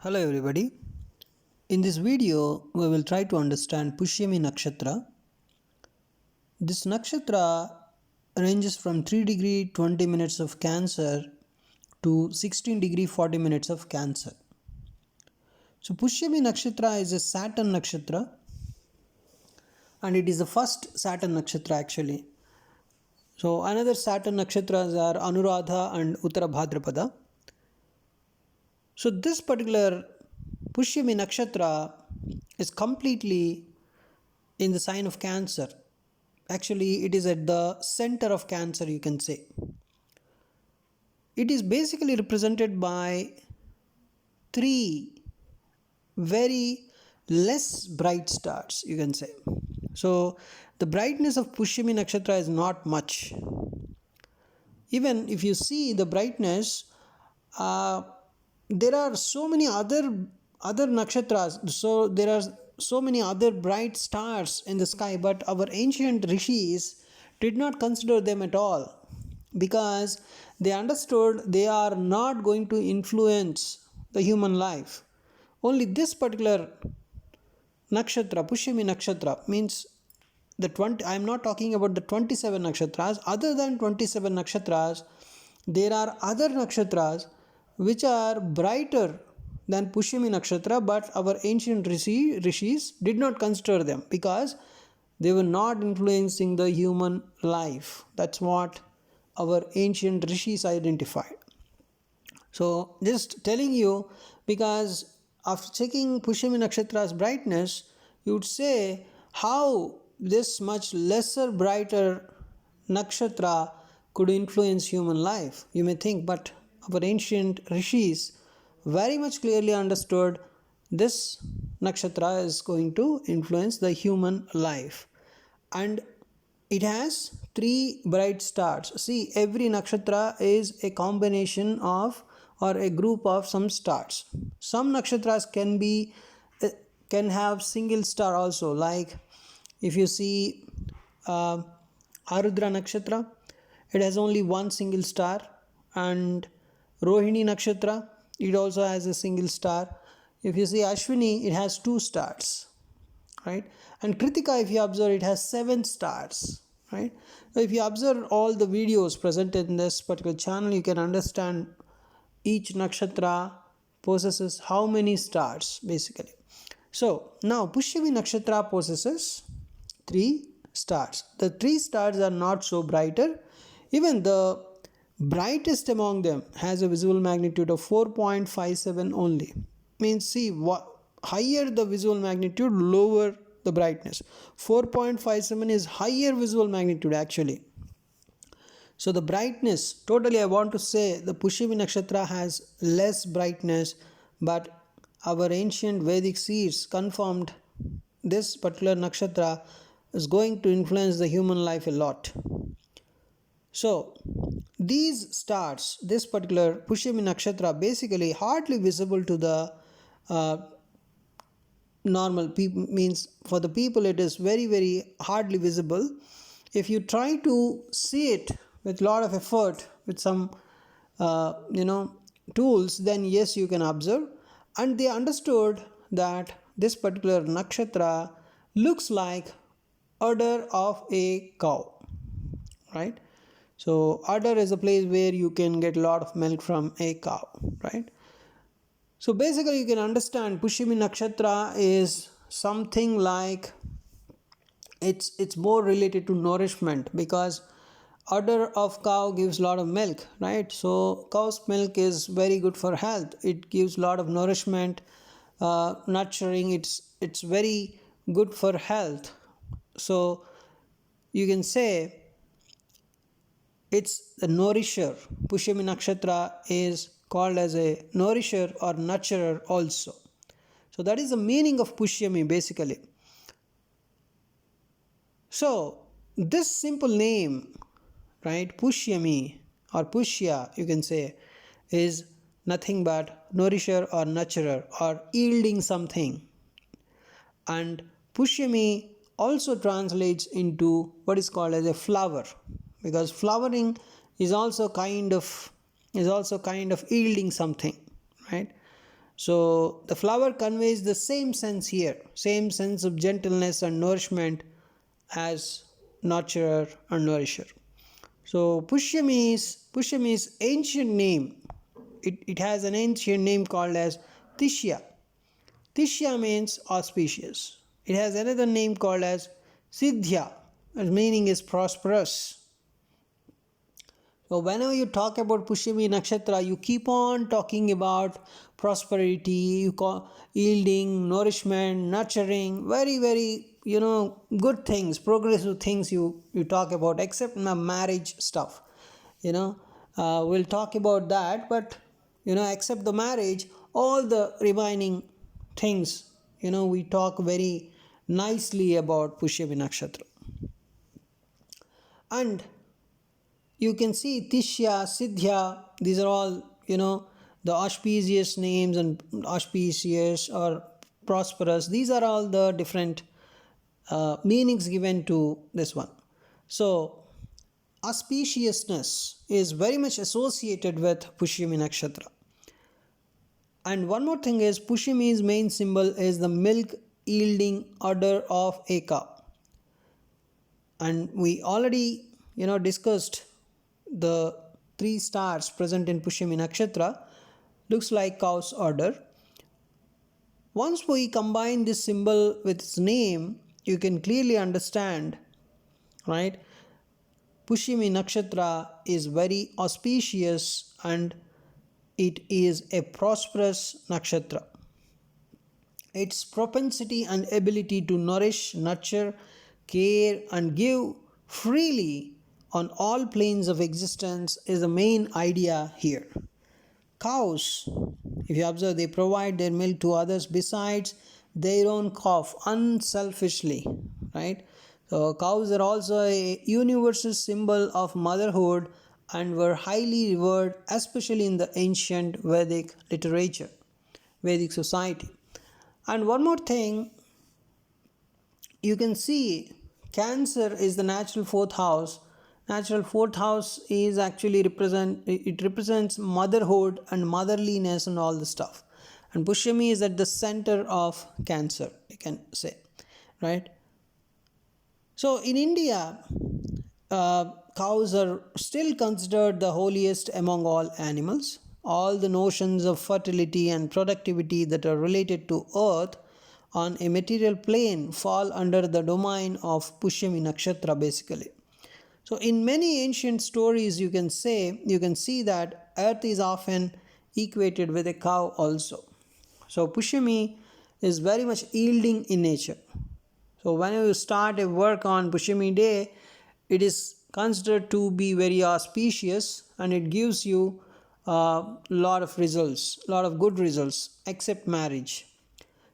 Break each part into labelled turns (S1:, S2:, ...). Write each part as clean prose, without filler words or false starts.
S1: Hello everybody. In this video we will try to understand Pushyami Nakshatra. This Nakshatra ranges from 3 degree 20 minutes of Cancer to 16 degree 40 minutes of Cancer. So Pushyami Nakshatra is a Saturn Nakshatra and it is the first Saturn Nakshatra actually. So another Saturn Nakshatras are Anuradha and Uttara Bhadrapada. So this particular Pushyami Nakshatra is completely in the sign of Cancer. Actually, it is at the center of Cancer, you can say. It is basically represented by three very less bright stars, you can say. So the brightness of Pushyami Nakshatra is not much. Even if you see the brightness, there are so many other nakshatras, so there are so many other bright stars in the sky, but our ancient rishis did not consider them at all because they understood they are not going to influence the human life. Only this particular nakshatra, Pushyami Nakshatra, means the 20, I am not talking about the 27 nakshatras. Other than 27 nakshatras, there are other nakshatras which are brighter than Pushyami Nakshatra, but our ancient rishis did not consider them because they were not influencing the human life. That's what our ancient rishis identified. So just telling you, because after checking Pushyami Nakshatra's brightness, you would say how this much lesser brighter nakshatra could influence human life. You may think, but our ancient rishis very much clearly understood this nakshatra is going to influence the human life. And it has three bright stars. See, every nakshatra is a combination of or a group of some stars. Some nakshatras can have single star also, like if you see Arudra Nakshatra, it has only one single star, and Rohini Nakshatra, it also has a single star. If you see Ashwini, it has two stars, right? And Kritika, if you observe, it has 7 stars, right? If you observe all the videos presented in this particular channel, you can understand each nakshatra possesses how many stars basically. So now Pushyami Nakshatra possesses 3 stars. The 3 stars are not so brighter. Even the brightest among them has a visual magnitude of 4.57 only. Means, see, what higher the visual magnitude, lower the brightness. 4.57 is higher visual magnitude actually. So the brightness, totally I want to say the Pushyami Nakshatra has less brightness, but our ancient Vedic seers confirmed this particular nakshatra is going to influence the human life a lot. So these stars, this particular Pushyami Nakshatra, basically hardly visible to the normal people, means for the people it is very hardly visible. If you try to see it with lot of effort, with some tools, then yes, you can observe. And they understood that this particular nakshatra looks like udder of a cow, right? So udder is a place where you can get a lot of milk from a cow, right? So basically you can understand Pushyami Nakshatra is something like it's more related to nourishment, because udder of cow gives a lot of milk, right? So cow's milk is very good for health. It gives a lot of nourishment, nurturing. It's very good for health. So you can say it's a nourisher. Pushyami Nakshatra is called as a nourisher or nurturer also. So that is the meaning of Pushyami basically. So this simple name, right, Pushyami or Pushya, you can say, is nothing but nourisher or nurturer or yielding something. And Pushyami also translates into what is called as a flower, because flowering is also kind of yielding something, right? So the flower conveys the same sense here, same sense of gentleness and nourishment as nurturer and nourisher. So Pushyami's ancient name. It has an ancient name called as Tishya. Tishya means auspicious. It has another name called as Siddhya, its meaning is prosperous. So whenever you talk about Pushyami Nakshatra, you keep on talking about prosperity, yielding, nourishment, nurturing, very, very, good things, progressive things you talk about, except the marriage stuff. We'll talk about that, but, except the marriage, all the remaining things, we talk very nicely about Pushyami Nakshatra. And you can see Tishya, Siddhya, these are all, the auspicious names, and auspicious or prosperous. These are all the different meanings given to this one. So, auspiciousness is very much associated with Pushyami Nakshatra. And one more thing is, Pushyami's main symbol is the milk yielding udder of a cow. And we already, discussed the 3 stars present in Pushyami Nakshatra. Looks like cow's udder. Once we combine this symbol with its name, you can clearly understand, right? Pushyami Nakshatra is very auspicious and it is a prosperous nakshatra. Its propensity and ability to nourish, nurture, care, and give freely on all planes of existence is the main idea here. Cows, if you observe, they provide their milk to others besides their own calf unselfishly, right? So cows are also a universal symbol of motherhood and were highly revered, especially in the ancient Vedic literature, Vedic society. And one more thing, you can see Cancer is the natural 4th house. Natural 4th house is actually represents motherhood and motherliness and all the stuff. And Pushyami is at the center of Cancer, you can say, right? So in India, cows are still considered the holiest among all animals. All the notions of fertility and productivity that are related to earth on a material plane fall under the domain of Pushyami Nakshatra basically. So in many ancient stories you can see that earth is often equated with a cow also. So Pushyami is very much yielding in nature. So whenever you start a work on Pushyami day, it is considered to be very auspicious and it gives you a lot of results, lot of good results, except marriage.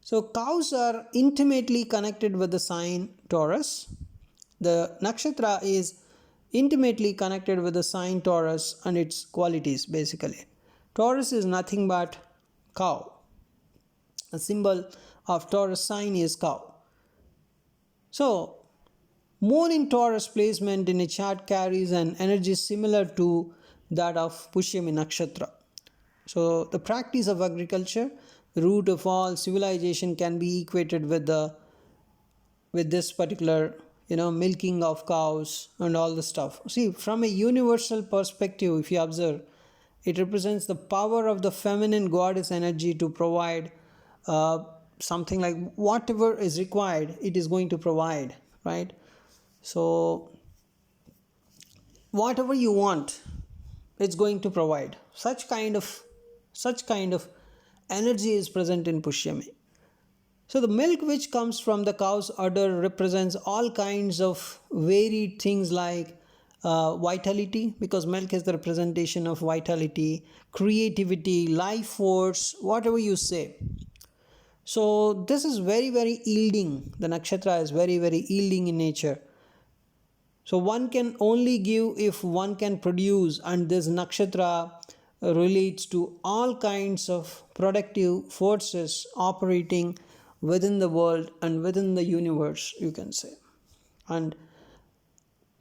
S1: So cows are intimately connected with the sign Taurus. The nakshatra is intimately connected with the sign Taurus and its qualities basically. Taurus is nothing but cow. A symbol of Taurus sign is cow. So, moon in Taurus placement in a chart carries an energy similar to that of Pushyami Nakshatra. So, the practice of agriculture, the root of all civilization, can be equated with this particular, milking of cows and all the stuff. See, from a universal perspective, if you observe, it represents the power of the feminine goddess energy to provide something like whatever is required, it is going to provide, right? So whatever you want, it's going to provide. Such kind of energy is present in Pushyami. So the milk which comes from the cow's udder represents all kinds of varied things like vitality, because milk is the representation of vitality, creativity, life force, whatever you say. So this is very, very yielding. The nakshatra is very, very yielding in nature. So one can only give if one can produce, and this nakshatra relates to all kinds of productive forces operating within the world and within the universe, you can say. And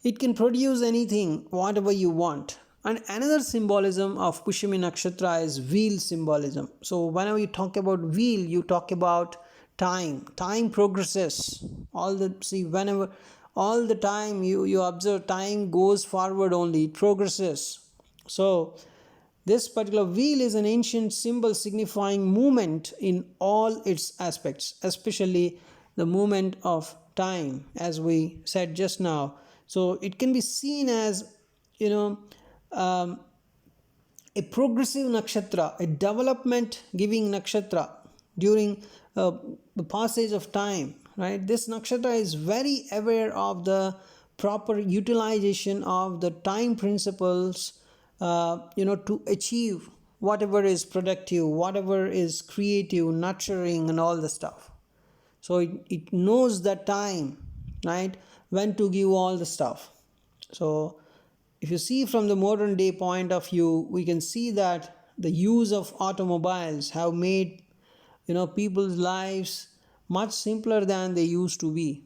S1: it can produce anything, whatever you want. And another symbolism of Pushyami Nakshatra is wheel symbolism. So whenever you talk about wheel, you talk about time. Time progresses. Whenever all the time you observe, time goes forward only, it progresses. So this particular wheel is an ancient symbol signifying movement in all its aspects, especially the movement of time, as we said just now. So it can be seen as, you know, um, a progressive nakshatra, a development giving nakshatra during the passage of time, right? This nakshatra is very aware of the proper utilization of the time principles, to achieve whatever is productive, whatever is creative, nurturing, and all the stuff. So it knows the time, right, when to give all the stuff. So if you see from the modern day point of view, we can see that the use of automobiles have made, people's lives much simpler than they used to be.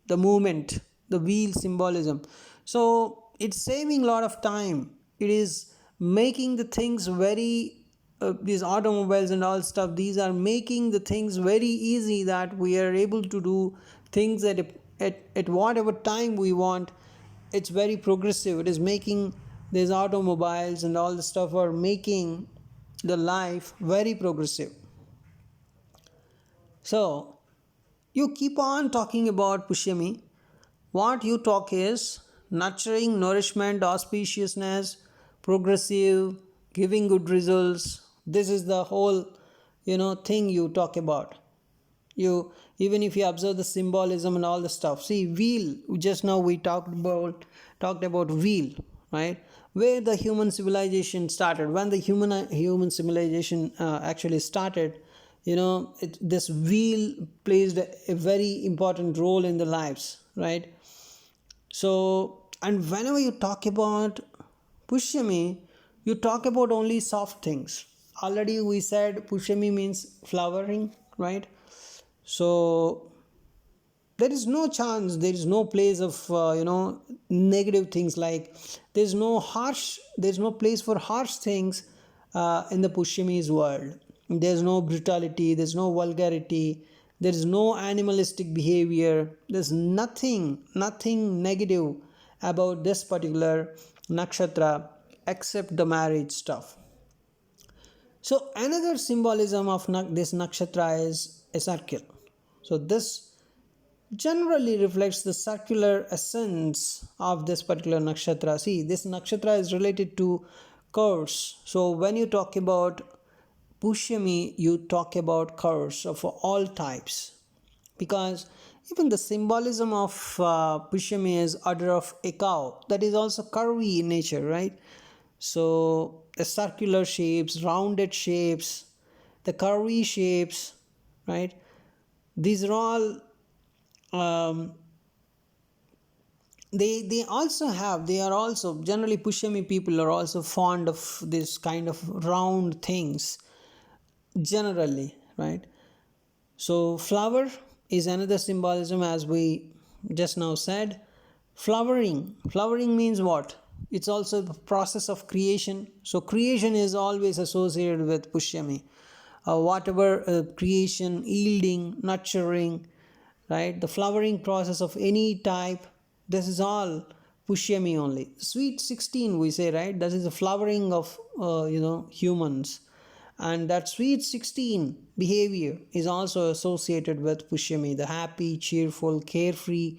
S1: The movement, the wheel symbolism, so it's saving a lot of time. It is making the things very these automobiles and all stuff, these are making the things very easy, that we are able to do things at whatever time we want. It's very progressive. It is making these automobiles and all the stuff are making the life very progressive. So you keep on talking about Pushyami. What you talk is nurturing, nourishment, auspiciousness, progressive, giving good results. This is the whole, thing you talk about. You, even if you observe the symbolism and all the stuff. See, wheel. Just now we talked about wheel, right? Where the human civilization started. When the human civilization actually started, this wheel plays a very important role in the lives, right? So, and whenever you talk about Pushyami, you talk about only soft things. Already we said Pushyami means flowering, right? So there is no chance, there is no place of negative things, like there's no place for harsh things in the Pushyami's world. There's no brutality, there's no vulgarity, there is no animalistic behavior, there's nothing negative about this particular nakshatra except the marriage stuff. So another symbolism of this nakshatra is a circle. So this generally reflects the circular essence of this particular nakshatra. See, this nakshatra is related to curves. So when you talk about Pushyami, you talk about curves of all types, because even the symbolism of Pushyami is order of a cow, that is also curvy in nature, right? So the circular shapes, rounded shapes, the curvy shapes, right? These are all they are also generally Pushyami people are also fond of this kind of round things generally, right? So flower is another symbolism, as we just now said. Flowering means what? It's also the process of creation. So creation is always associated with Pushyami. Whatever creation, yielding, nurturing, right? The flowering process of any type, this is all Pushyami only. Sweet 16 we say, right? That is the flowering of humans, and that sweet 16 behavior is also associated with Pushyami, the happy, cheerful, carefree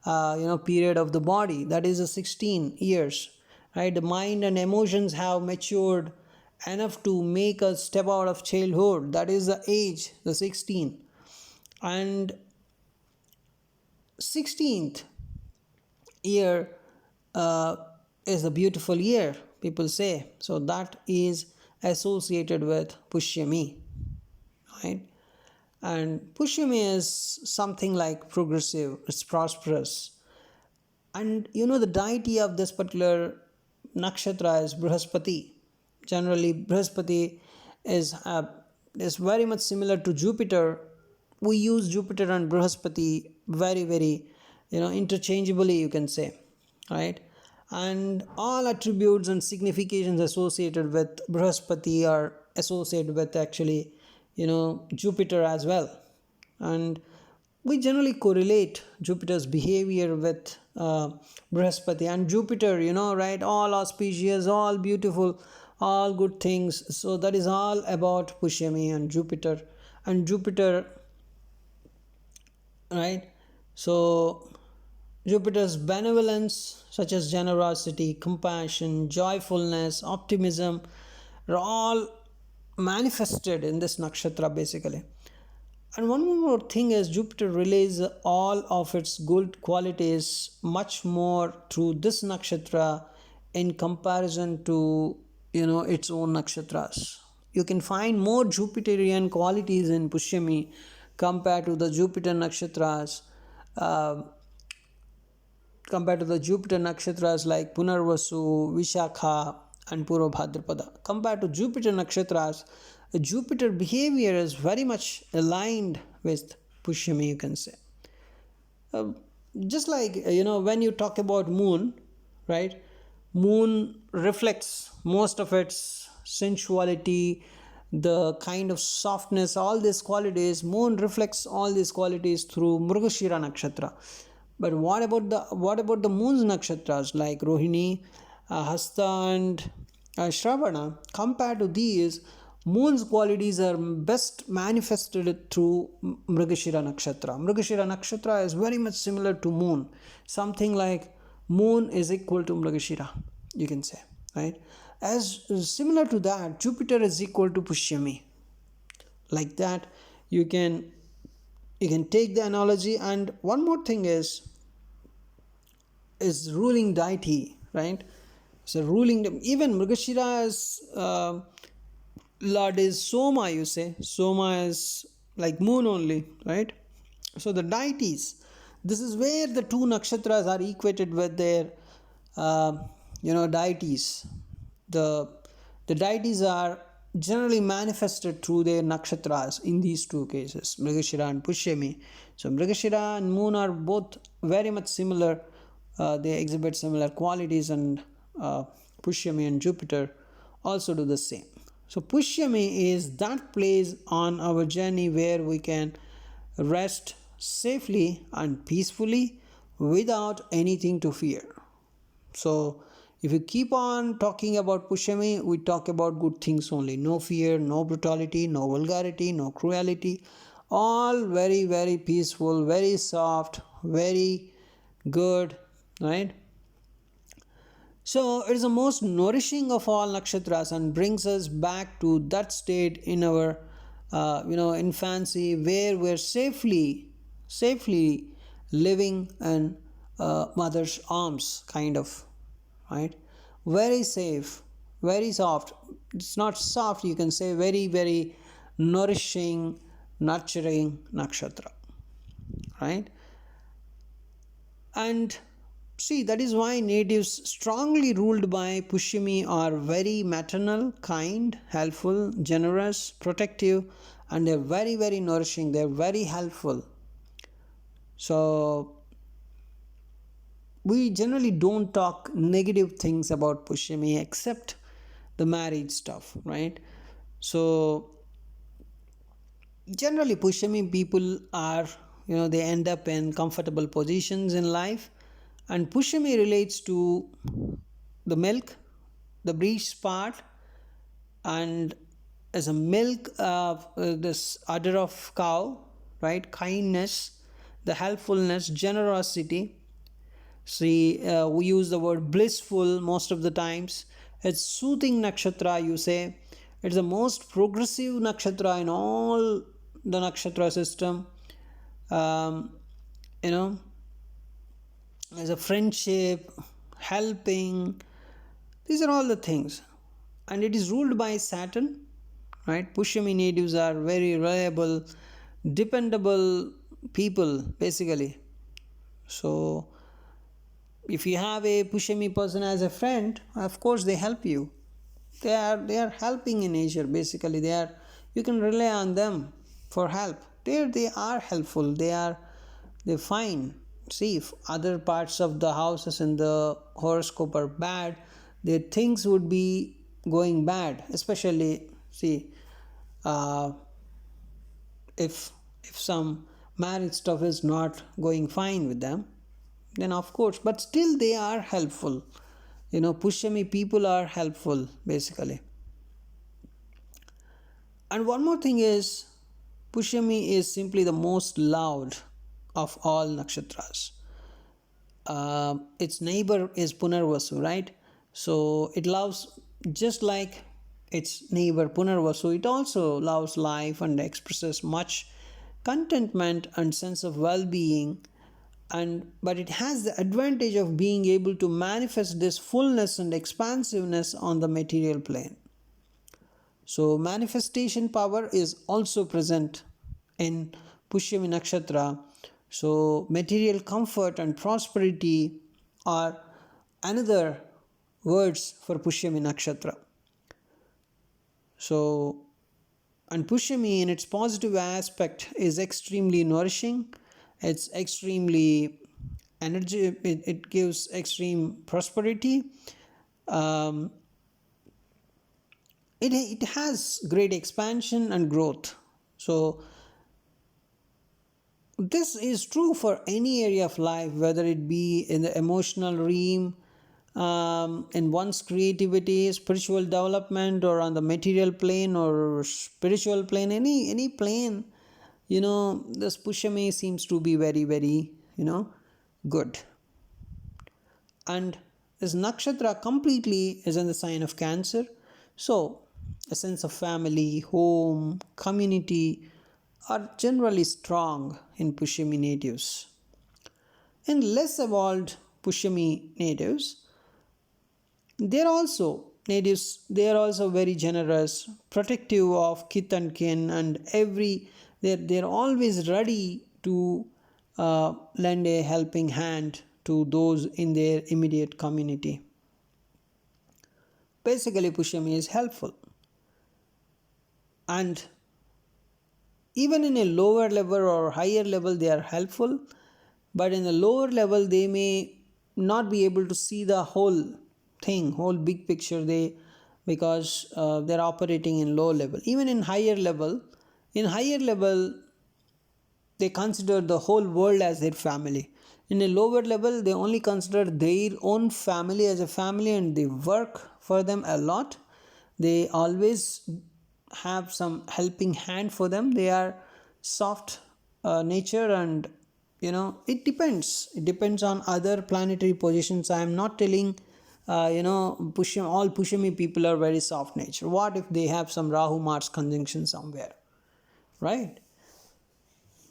S1: period of the body. That is the 16 years, right? The mind and emotions have matured enough to make us step out of childhood. That is the age, the 16. And 16th year is a beautiful year, people say. So that is associated with Pushyami, right? And Pushyami is something like progressive, it's prosperous. And the deity of this particular nakshatra is Brihaspati. Generally, Brihaspati is very much similar to Jupiter. We use Jupiter and Brihaspati very, very, interchangeably, you can say, right? and all attributes and significations associated with Brihaspati are associated with actually, Jupiter as well. And we generally correlate Jupiter's behavior with Brihaspati and Jupiter, right? All auspicious, all beautiful, all good things. So that is all about Pushyami and Jupiter. And Jupiter, right? So Jupiter's benevolence, such as generosity, compassion, joyfulness, optimism, are all manifested in this nakshatra basically. And one more thing is Jupiter relays all of its good qualities much more through this nakshatra in comparison to its own nakshatras. You can find more Jupiterian qualities in Pushyami compared to the Jupiter nakshatras. Uh, Compared to the Jupiter nakshatras like Punarvasu, Vishakha, and Purvabhadrapada. Compared to Jupiter nakshatras, Jupiter behavior is very much aligned with Pushyami, you can say. Uh, just like, when you talk about moon, right? Moon reflects most of its sensuality, the kind of softness, all these qualities. Moon reflects all these qualities through Mrugashira nakshatra. But what about the moon's nakshatras like Rohini, Hasta, and Shravana? Compared to these, moon's qualities are best manifested through Mrigashira nakshatra. Mrigashira nakshatra is very much similar to moon. Something like moon is equal to Mrigashira, you can say, right? As similar to that, Jupiter is equal to Pushyami. Like that, you can take the analogy. And one more thing is ruling deity, right? So ruling, even Mrigashira's lord is Soma, you say. Soma is like moon only, right? So the deities, this is where the two nakshatras are equated with their deities. The deities are generally manifested through their nakshatras in these two cases, Mrigashira and Pushyami. So Mrigashira and moon are both very much similar. They exhibit similar qualities, and Pushyami and Jupiter also do the same. So Pushyami is that place on our journey where we can rest safely and peacefully without anything to fear. So if you keep on talking about Pushyami, we talk about good things only. No fear, no brutality, no vulgarity, no cruelty. All very, very peaceful, very soft, very good, right? So it is the most nourishing of all nakshatras and brings us back to that state in our infancy where we're safely living in mother's arms, kind of, right? Very safe, very soft. It's not soft, you can say very, very nourishing, nurturing nakshatra, right? And see, that is why natives strongly ruled by Pushyami are very maternal, kind, helpful, generous, protective, and they're very, very nourishing. They're very helpful. So we generally don't talk negative things about Pushyami except the marriage stuff, right? So generally Pushyami people are, they end up in comfortable positions in life. And Pushyami relates to the milk, the breast part, and as a milk of this udder of cow, right? Kindness, the helpfulness, generosity. See, we use the word blissful most of the times. It's soothing nakshatra, you say. It's the most progressive nakshatra in all the nakshatra system. As a friendship, helping, these are all the things. And it is ruled by Saturn, right? Pushyami natives are very reliable, dependable people, basically. So if you have a Pushyami person as a friend, of course they help you. They are helping in nature, basically. You can rely on them for help. They are helpful. They're fine. see, if other parts of the houses in the horoscope are bad, their things would be going bad. Especially, see, uh, if some marriage stuff is not going fine with them, then of course, but still they are helpful. Pushyami people are helpful basically. And one more thing is, Pushyami is simply the most loved of all nakshatras. Its neighbor is Punarvasu, right? So it loves, just like its neighbor Punarvasu, it also loves life and expresses much contentment and sense of well-being. And but it has the advantage of being able to manifest this fullness and expansiveness on the material plane. So manifestation power is also present in Pushyami Nakshatra. So material comfort and prosperity are another words for Pushyami Nakshatra. So, and Pushyami in its positive aspect is extremely nourishing. It's extremely energy. It gives extreme prosperity. Um, it has great expansion and growth. So this is true for any area of life, whether it be in the emotional realm, in one's creativity, spiritual development, or on the material plane or spiritual plane, any plane. This Pushyami seems to be very, very, good. And this nakshatra completely is in the sign of Cancer. So a sense of family, home, community are generally strong in Pushyami natives. In less evolved Pushyami natives, they are also very generous, protective of kith and kin, and they're always ready to lend a helping hand to those in their immediate community. Basically, Pushyami is helpful. And even in a lower level or higher level, they are helpful. But in the lower level, they may not be able to see the whole big picture. Because they're operating in low level. Even in higher level, they consider the whole world as their family. In a lower level, they only consider their own family as a family, and they work for them a lot. They always have some helping hand for them. They are soft nature, and it depends on other planetary positions. I am not telling all Pushyami people are very soft nature. What if they have some Rahu Mars conjunction somewhere, right?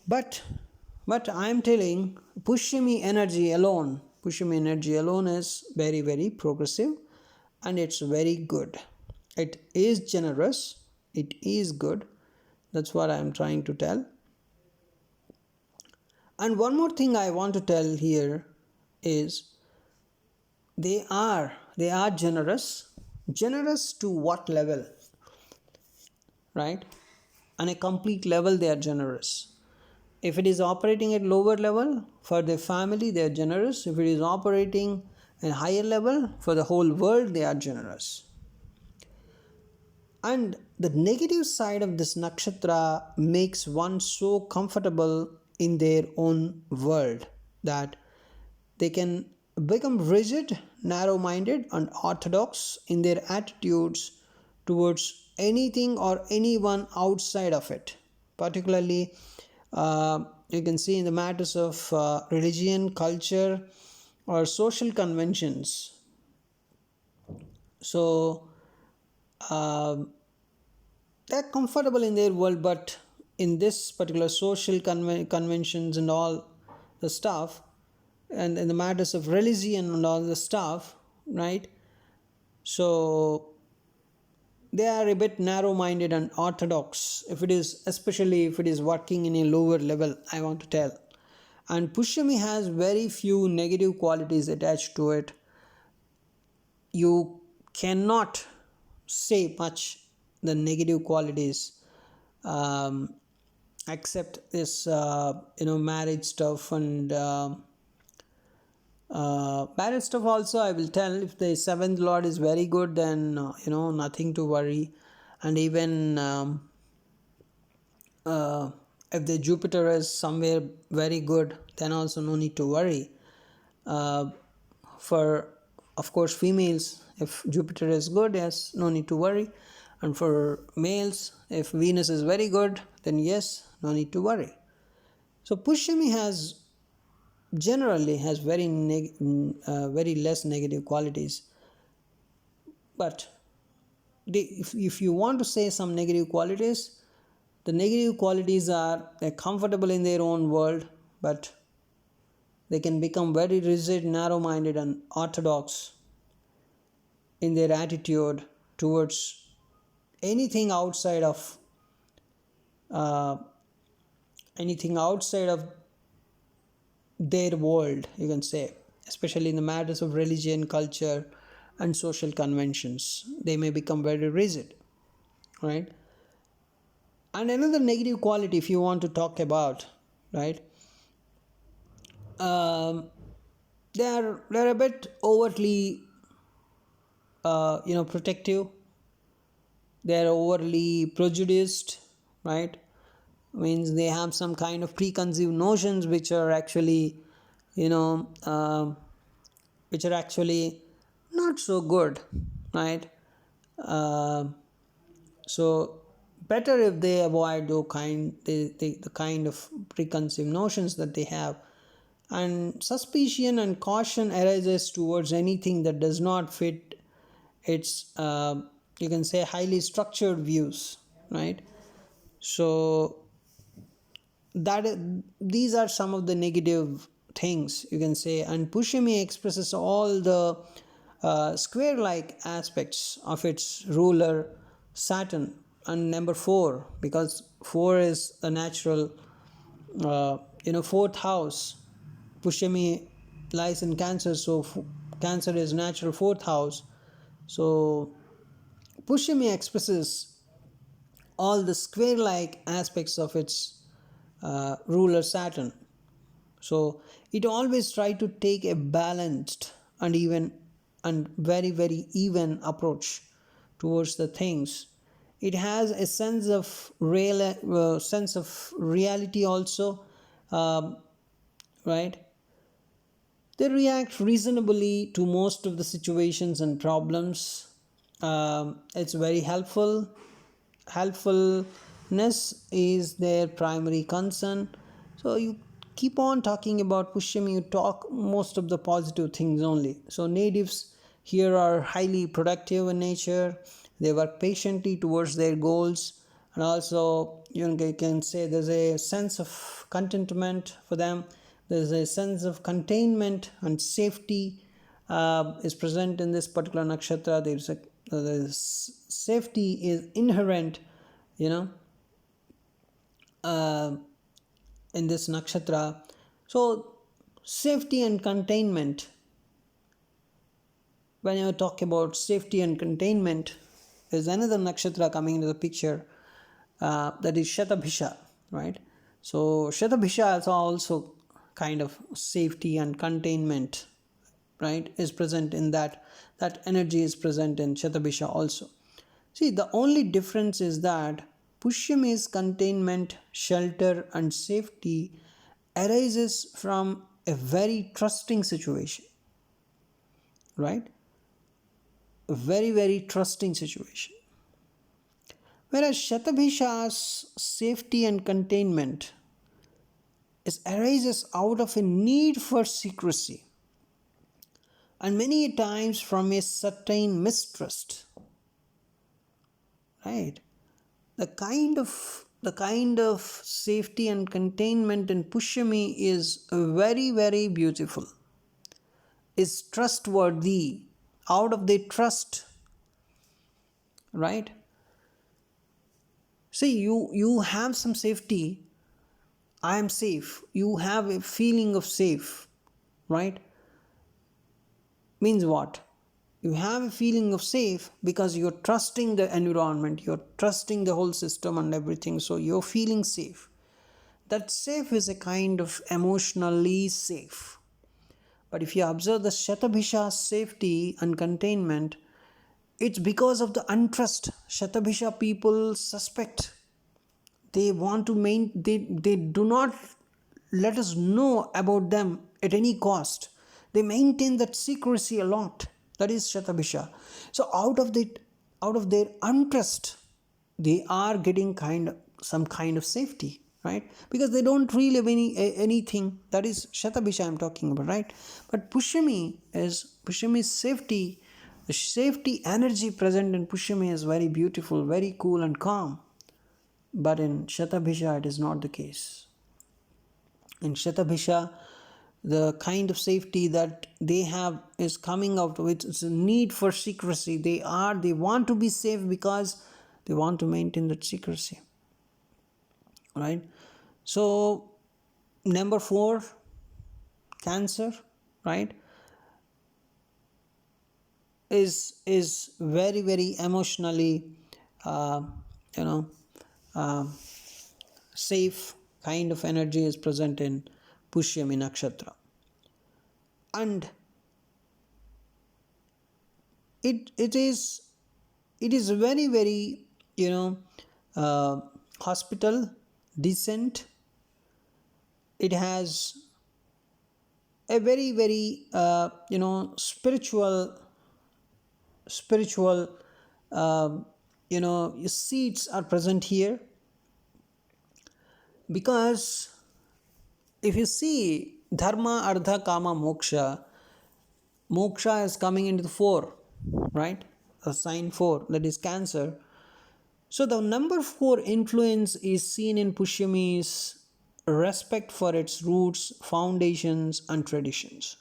S1: But I am telling, Pushyami energy alone is very, very progressive, and it's very good. It is generous, it is good. That's what I am trying to tell. And one more thing I want to tell here is, they are generous to what level, right? On a complete level, they are generous. If it is operating at lower level for their family, they are generous. If it is operating at higher level for the whole world, they are generous. And the negative side of this nakshatra makes one so comfortable in their own world that they can become rigid, narrow minded, and orthodox in their attitudes towards anything or anyone outside of it. Particularly, you can see in the matters of religion, culture, or social conventions. So, they're comfortable in their world, but in this particular social conventions and all the stuff, and in the matters of religion and all the stuff, right? So they are a bit narrow-minded and orthodox, especially if it is working in a lower level, I want to tell. And Pushyami has very few negative qualities attached to it. You cannot say much the negative qualities, except this marriage stuff and Bad stuff also, I will tell, if the seventh lord is very good, then nothing to worry. And even uh, if the Jupiter is somewhere very good, then also no need to worry. uh, for, of course, females, if Jupiter is good, yes, no need to worry. And for males, if Venus is very good, then yes, no need to worry. So Pushyami generally has very less negative qualities. But if you want to say some negative qualities, the negative qualities are they're comfortable in their own world, but they can become very rigid, narrow minded, and orthodox in their attitude towards anything outside of uh, anything outside of their world, you can say, especially in the matters of religion, culture, and social conventions. They may become very rigid, right? And another negative quality, if you want to talk about, right, um, they're a bit overtly protective. They're overly prejudiced, right? Means they have some kind of preconceived notions which are actually, you know which are actually not so good, right? uh, so better if they avoid the kind of preconceived notions that they have. And suspicion and caution arises towards anything that does not fit its, you can say, highly structured views, right? So that these are some of the negative things, you can say. And Pushyami expresses all the square like aspects of its ruler Saturn. And number 4, because 4 is a natural fourth house. Pushyami lies in Cancer, so Cancer is natural fourth house. So Pushyami expresses all the square like aspects of its ruler Saturn. So it always try to take a balanced and even and very even approach towards the things. It has a sense of reality also, um, right? They react reasonably to most of the situations and problems. It's very helpful. Helpfulness is their primary concern. So you keep on talking about Pushyam, you talk most of the positive things only. So natives here are highly productive in nature. They work patiently towards their goals, and also you can say there's a sense of contentment for them. There's a sense of containment and safety is present in this particular nakshatra. The safety is inherent, you know, uh, in this nakshatra. So safety and containment, when you talk about safety and containment, there's another nakshatra coming into the picture, that is Shatabhisha, right? So Shatabhisha is also kind of safety and containment, right, is present in that energy is present in Shatabhisha also. See, the only difference is that Pushyam is containment, shelter, and safety arises from a very trusting situation, right? A very trusting situation. Whereas Shatabhisha's safety and containment arises out of a need for secrecy, and many times from a certain mistrust, right? The kind of safety and containment in Pushyami is very beautiful, is trustworthy, out of the trust, right? See, you have some safety. I am safe. You have a feeling of safe, right? Means what? You have a feeling of safe because you're trusting the environment, you're trusting the whole system and everything, so you're feeling safe. That safe is a kind of emotionally safe. But if you observe the Shatabhisha's safety and containment, it's because of the untrust. Shatabhisha people suspect. They want to they do not let us know about them at any cost. They maintain that secrecy a lot. That is Shatabhisha. So out of their untrust, they are getting some kind of safety, right? Because they don't really have anything. That is Shatabhisha I'm talking about, right? But Pushyami's safety, the safety energy present in Pushyami is very beautiful, very cool and calm. But in Shatabhisha, it is not the case. In Shatabhisha, the kind of safety that they have is coming out with it's a need for secrecy. They want to be safe because they want to maintain that secrecy. Right? So number 4, Cancer, right? Is very, very emotionally you know uh, safe kind of energy is present in Pushyami Nakshatra. And it is very, very uh, hospital, decent. It has a very, very spiritual seeds are present here. Because if you see dharma, artha, kama, moksha is coming into the 4, right? A sign 4, that is Cancer. So the number 4 influence is seen in Pushyami's respect for its roots, foundations, and traditions.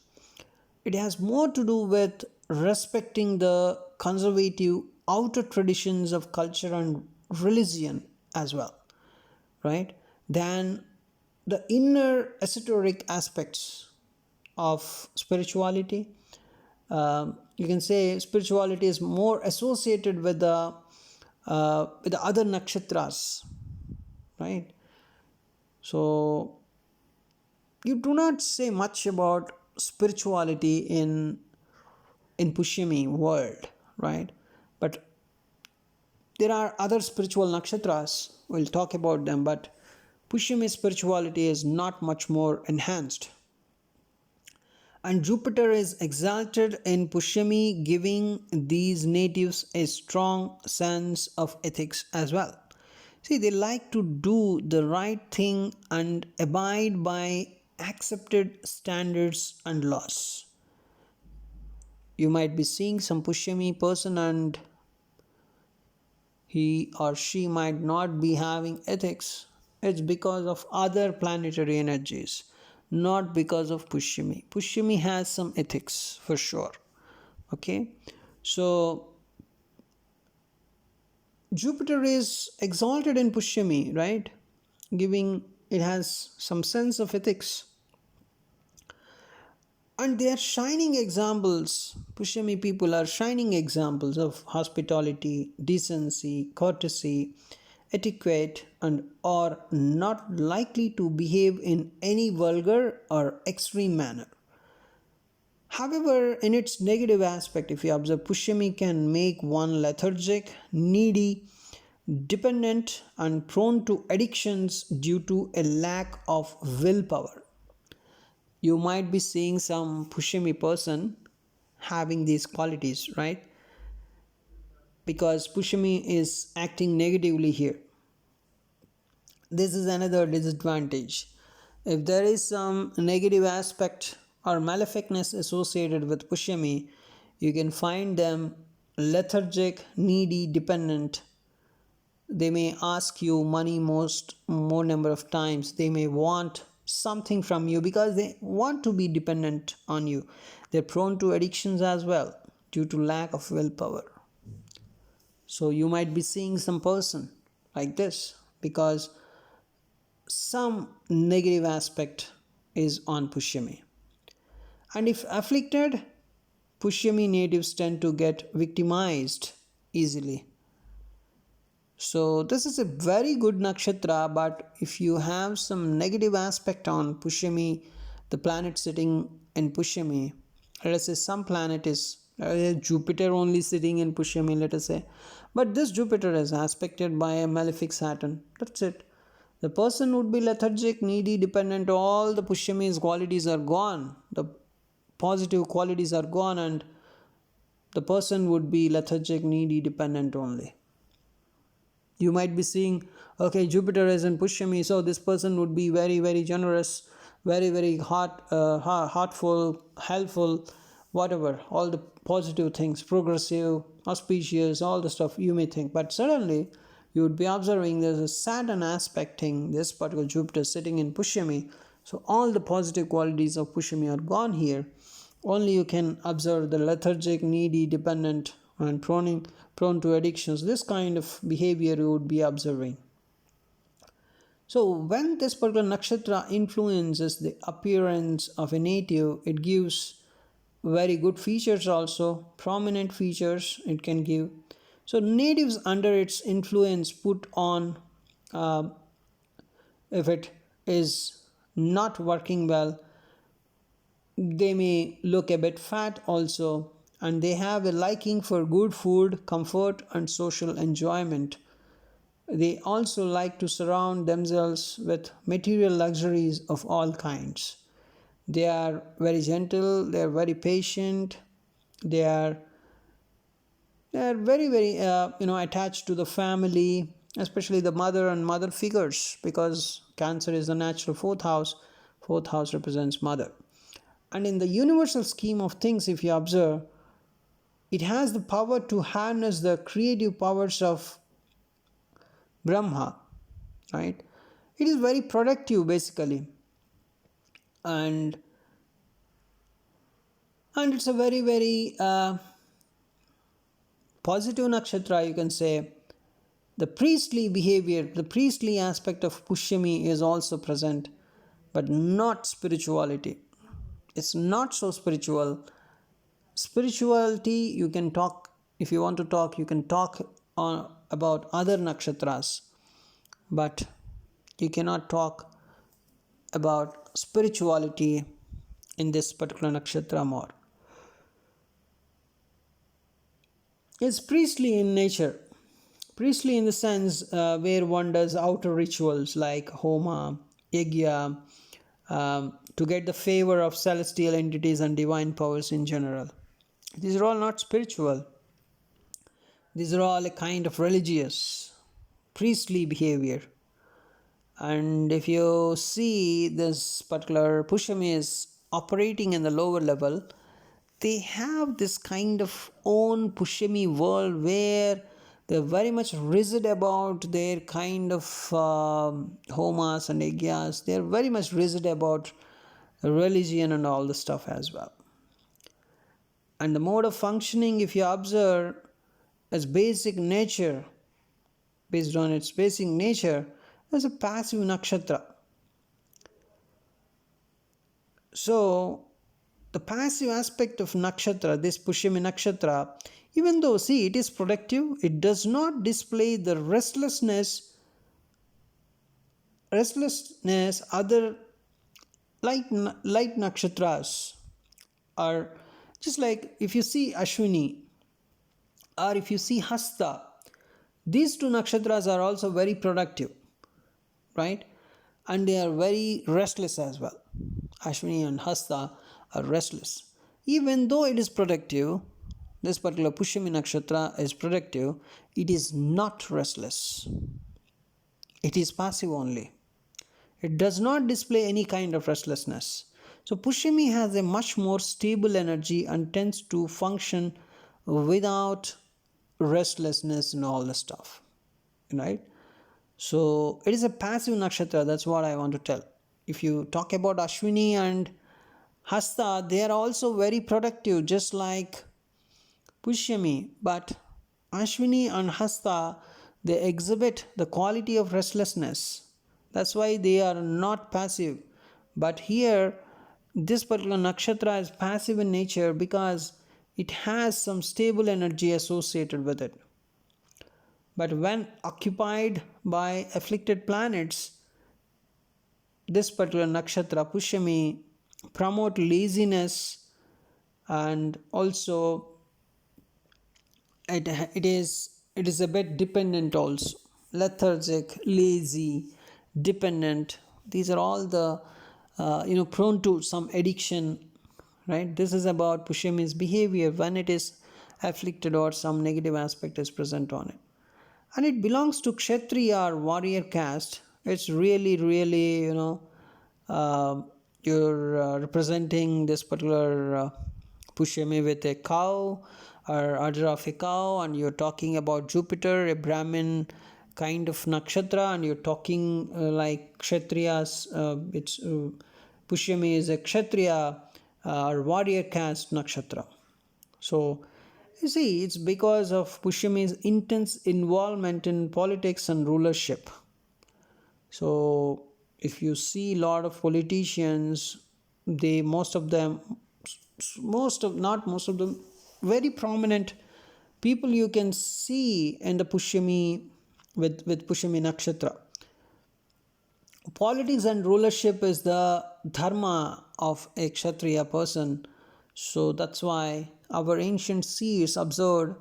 S1: It has more to do with respecting the conservative outer traditions of culture and religion as well, right? Than the inner esoteric aspects of spirituality. You can say spirituality is more associated with the other nakshatras, right? So you do not say much about spirituality in Pushyami world, right? But there are other spiritual nakshatras. We'll talk about them, but Pushyami spirituality is not much more enhanced. And Jupiter is exalted in Pushyami, giving these natives a strong sense of ethics as well. See, they like to do the right thing and abide by accepted standards and laws. You might be seeing some Pushyami person and he or she might not be having ethics. It's because of other planetary energies, not because of Pushyami. Pushyami has some ethics for sure. Okay, so Jupiter is exalted in Pushyami, right? Giving it has some sense of ethics. And they are shining examples. Pushyami people are shining examples of hospitality, decency, courtesy, etiquette, and are not likely to behave in any vulgar or extreme manner. However, in its negative aspect, if you observe, Pushyami can make one lethargic, needy, dependent, and prone to addictions due to a lack of willpower. You might be seeing some Pushyami person having these qualities, right? Because Pushyami is acting negatively here. This is another disadvantage. If there is some negative aspect or maleficness associated with Pushyami, you can find them lethargic, needy, dependent. They may ask you money more number of times. They may want something from you because they want to be dependent on you. They're prone to addictions as well due to lack of willpower. So you might be seeing some person like this because some negative aspect is on Pushyami. And if afflicted, Pushyami natives tend to get victimized easily. So this is a very good nakshatra, but if you have some negative aspect on Pushyami, the planet sitting in Pushyami, let us say some planet is Jupiter only sitting in Pushyami, let us say, but this Jupiter is aspected by a malefic Saturn. That's it. The person would be lethargic, needy, dependent. All the Pushyami's qualities are gone. The positive qualities are gone, and the person would be lethargic, needy, dependent only. You might be seeing, okay, Jupiter is in Pushyami, so this person would be very, very generous, very, very heartful, helpful, whatever, all the positive things, progressive, auspicious, all the stuff you may think. But suddenly, you would be observing there's a Saturn aspecting this particular Jupiter sitting in Pushyami. So all the positive qualities of Pushyami are gone here. Only you can observe the lethargic, needy, dependent, and prone to addictions. This kind of behavior you would be observing. So when this particular nakshatra influences the appearance of a native, it gives very good features also, prominent features it can give. So natives under its influence put on, if it is not working well, they may look a bit fat also, and they have a liking for good food, comfort, and social enjoyment. They also like to surround themselves with material luxuries of all kinds. They are very gentle, they are very patient, they are very, very attached to the family, especially the mother and mother figures, because Cancer is the natural fourth house. Fourth house represents mother. And in the universal scheme of things, if you observe, it has the power to harness the creative powers of Brahma, right? It is very productive basically, and it's a very, very positive nakshatra, you can say. The priestly behavior, the priestly aspect of Pushyami is also present, but not spirituality. It's not so spiritual. Spirituality, you can talk, if you want to talk, you can talk about other nakshatras, but you cannot talk about spirituality in this particular nakshatra more. It's priestly in nature. Priestly in the sense where one does outer rituals like homa, yagya, to get the favor of celestial entities and divine powers in general. These are all not spiritual. These are all a kind of religious, priestly behavior. And if you see this particular Pushyami is operating in the lower level, they have this kind of own Pushyami world where they're very much rigid about their kind of homas and yajnas. They're very much rigid about religion and all the stuff as well. And the mode of functioning, if you observe, as basic nature, based on its basic nature, as a passive nakshatra. So, the passive aspect of nakshatra, this Pushyami nakshatra, even though, see, it is productive, it does not display the restlessness other light nakshatras are. Just like if you see Ashwini or if you see Hasta, these two nakshatras are also very productive, right? And they are very restless as well. Ashwini and Hasta are restless. Even though it is productive, this particular Pushyami nakshatra is productive, it is not restless. It is passive only. It does not display any kind of restlessness. So Pushyami has a much more stable energy and tends to function without restlessness and all the stuff, right? So it is a passive nakshatra, that's what I want to tell. If you talk about Ashwini and Hasta, they are also very productive, just like Pushyami. But Ashwini and Hasta, they exhibit the quality of restlessness. That's why they are not passive. But here, this particular nakshatra is passive in nature because it has some stable energy associated with it. But when occupied by afflicted planets, this particular nakshatra, Pushyami, promote laziness, and also it is a bit dependent also, lethargic, lazy, dependent. These are all the prone to some addiction, right? This is about Pushyami's behavior when it is afflicted or some negative aspect is present on it. And it belongs to Kshatriya or warrior caste. It's really uh, you're representing this particular Pushyami with a cow or udder of a cow, and you're talking about Jupiter, a Brahmin kind of nakshatra, and you're talking like Kshatriyas. It's Pushyami is a Kshatriya or warrior caste nakshatra. So, you see, it's because of Pushyami's intense involvement in politics and rulership. So, if you see a lot of politicians, they most of them, very prominent people you can see in the Pushyami with Pushyami Nakshatra. Politics and rulership is the dharma of a Kshatriya person. So that's why our ancient seers observed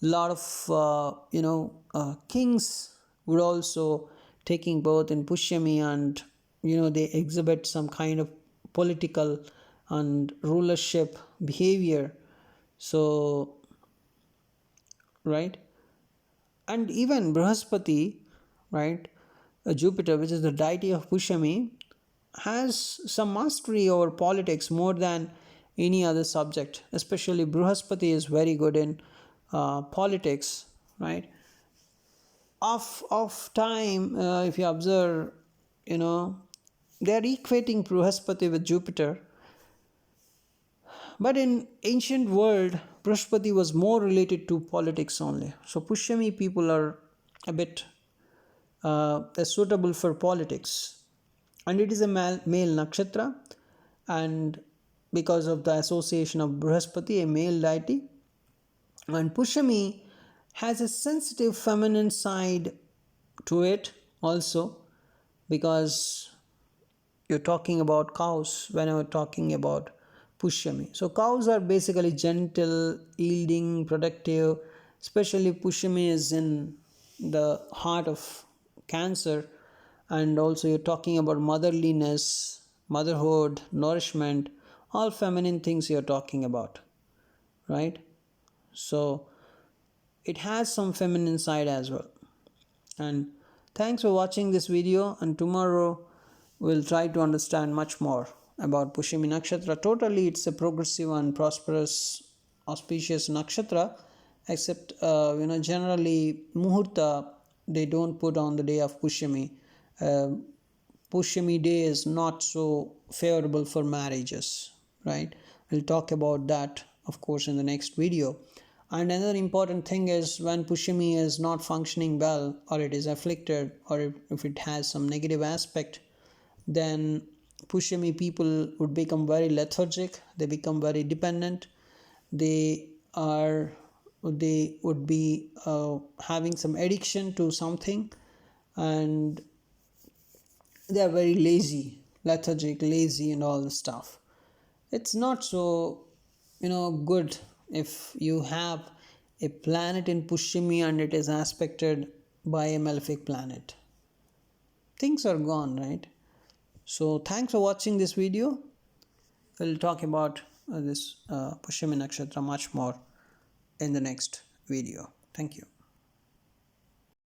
S1: a lot of kings would also taking birth in Pushyami, and they exhibit some kind of political and rulership behavior. So, right, and even Brihaspati, right, Jupiter, which is the deity of Pushyami, has some mastery over politics more than any other subject. Especially Brihaspati is very good in politics, right? Of time, if you observe, they are equating Brihaspati with Jupiter. But in ancient world, Brihaspati was more related to politics only. So Pushyami people are a bit suitable for politics, and it is a male nakshatra, and because of the association of Brihaspati, a male deity, and Pushyami has a sensitive feminine side to it also, because you're talking about cows when you're talking about Pushyami. So cows are basically gentle, yielding, productive. Especially Pushyami is in the heart of Cancer, and also you're talking about motherliness, motherhood, nourishment, all feminine things you're talking about, right? So it has some feminine side as well. And thanks for watching this video, and tomorrow we'll try to understand much more about Pushyami Nakshatra. Totally, it's a progressive and prosperous, auspicious nakshatra, except generally Muhurta they don't put on the day of Pushyami. Uh, Pushyami day is not so favorable for marriages, right? We'll talk about that, of course, in the next video. And another important thing is when Pushyami is not functioning well, or it is afflicted, or if it has some negative aspect, then Pushyami people would become very lethargic, they become very dependent, they are they would be having some addiction to something, and they are very lazy, lethargic, lazy, and all the stuff. It's not so good if you have a planet in Pushyami and it is aspected by a malefic planet. Things are gone, right? So thanks for watching this video. We'll talk about this Pushyami Nakshatra much more in the next video. Thank you.